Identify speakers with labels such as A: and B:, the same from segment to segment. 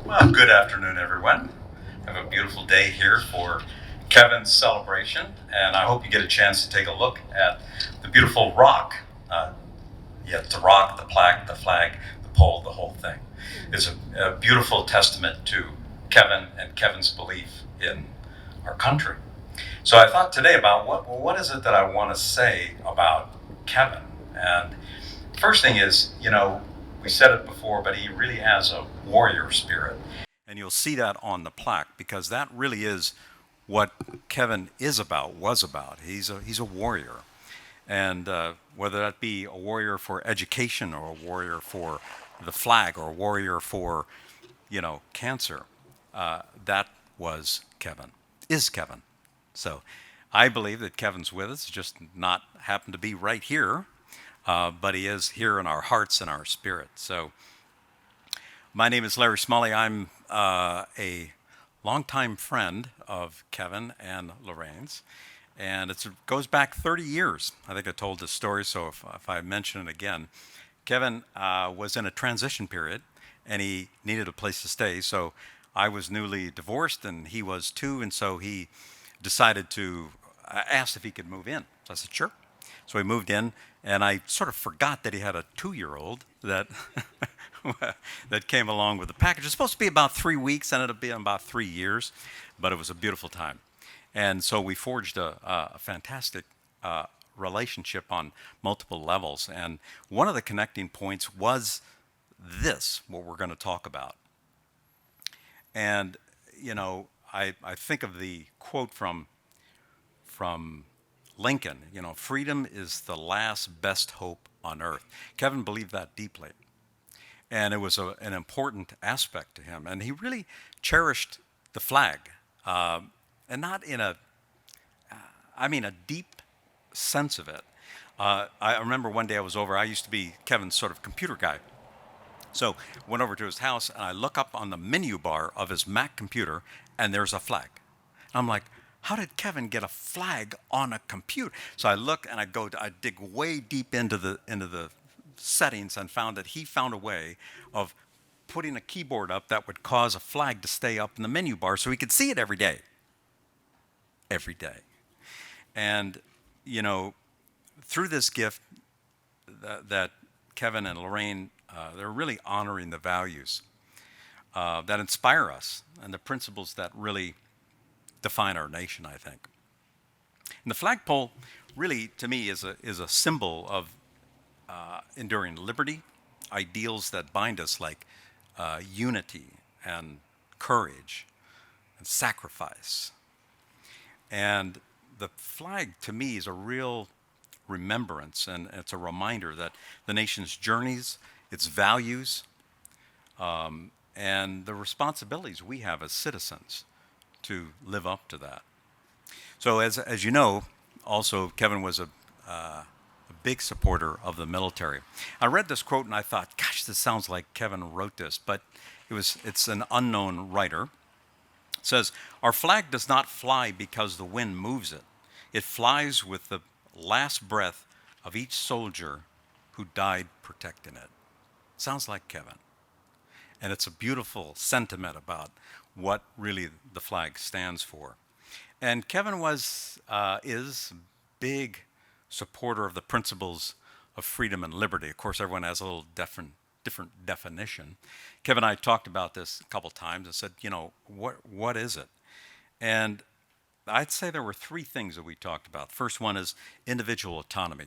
A: Well, good afternoon, everyone. Have a beautiful day here for Kevin's celebration, and I hope you get a chance to take a look at the beautiful rock. Uh, yeah, the rock, the plaque, the flag, the pole, the whole thing. It's a beautiful testament to Kevin and Kevin's belief in our country. So I thought today about what is it that I want to say about Kevin. And first thing is, we said it before, but he really has a warrior spirit. And you'll see that on the plaque because that really is what Kevin is about, was about. He's a warrior. And whether that be a warrior for education or a warrior for the flag or a warrior for, cancer, that was Kevin, is Kevin. So I believe that Kevin's with us, just not happen to be right here, but he is here in our hearts and our spirit. So my name is Larry Smalley. I'm a longtime friend of Kevin and Lorraine's, and it goes back 30 years. I think I told this story, so if I mention it again, Kevin was in a transition period, and he needed a place to stay. So I was newly divorced, and he was too, and so he decided to ask if he could move in. So I said, sure. So he moved in, and I sort of forgot that he had a 2-year-old that that came along with the package. It was supposed to be about 3 weeks, ended up being about 3 years, but it was a beautiful time. And so we forged a fantastic relationship on multiple levels. And one of the connecting points was this, what we're going to talk about. And, I think of the quote from Lincoln, freedom is the last best hope on earth. Kevin believed that deeply. And it was an important aspect to him. And he really cherished the flag, and not in a deep sense of it. I remember one day I was over, I used to be Kevin's sort of computer guy. So went over to his house and I look up on the menu bar of his Mac computer and there's a flag. I'm like, how did Kevin get a flag on a computer? So I look and I dig way deep into the settings and found that he found a way of putting a keyboard up that would cause a flag to stay up in the menu bar so he could see it every day. Every day. And, through this gift that Kevin and Lorraine, they're really honoring the values that inspire us and the principles that really define our nation, I think. And the flagpole really, to me, is a symbol of enduring liberty, ideals that bind us like unity and courage and sacrifice. And the flag, to me, is a real remembrance, and it's a reminder that the nation's journeys, its values, and the responsibilities we have as citizens to live up to that. So, as you know, also Kevin was a big supporter of the military. I read this quote and I thought, gosh, this sounds like Kevin wrote this, but it's an unknown writer. It says, our flag does not fly because the wind moves it. It flies with the last breath of each soldier who died protecting it. Sounds like Kevin. And it's a beautiful sentiment about what really the flag stands for. And Kevin is big supporter of the principles of freedom and liberty. Of course, everyone has a little different definition. Kevin and I talked about this a couple times and said, what is it? And I'd say there were three things that we talked about. First one is individual autonomy.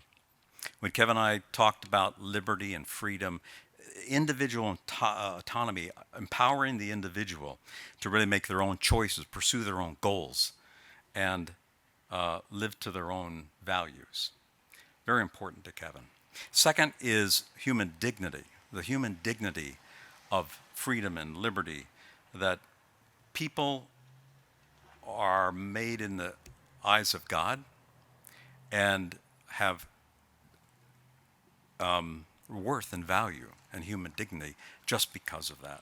A: When Kevin and I talked about liberty and freedom, individual autonomy, empowering the individual to really make their own choices, pursue their own goals, and live to their own values. Very important to Kevin. Second is human dignity, the human dignity of freedom and liberty, that people are made in the eyes of God and have worth and value and human dignity just because of that.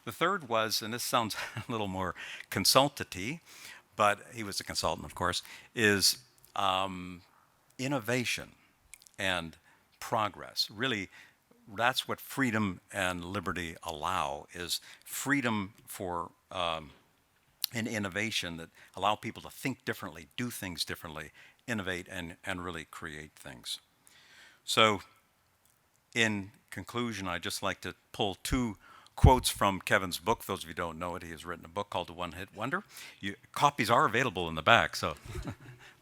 A: The third was, and this sounds a little more consultative, but he was a consultant, of course, is innovation and progress. Really, that's what freedom and liberty allow, is freedom for an innovation that allow people to think differently, do things differently, innovate, and really create things. So in conclusion, I'd just like to pull two quotes from Kevin's book. Those of you who don't know it, he has written a book called The One Hit Wonder. Copies are available in the back, so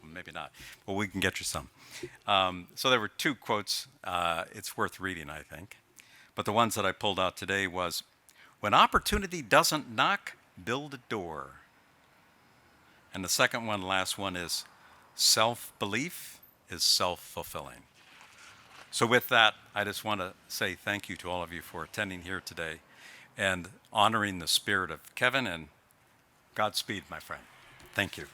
A: maybe not, but we can get you some. So there were two quotes. It's worth reading, I think. But the ones that I pulled out today was, when opportunity doesn't knock, build a door. And the second one, last one, is self-belief is self-fulfilling. So with that, I just want to say thank you to all of you for attending here today and honoring the spirit of Kevin, and Godspeed, my friend. Thank you.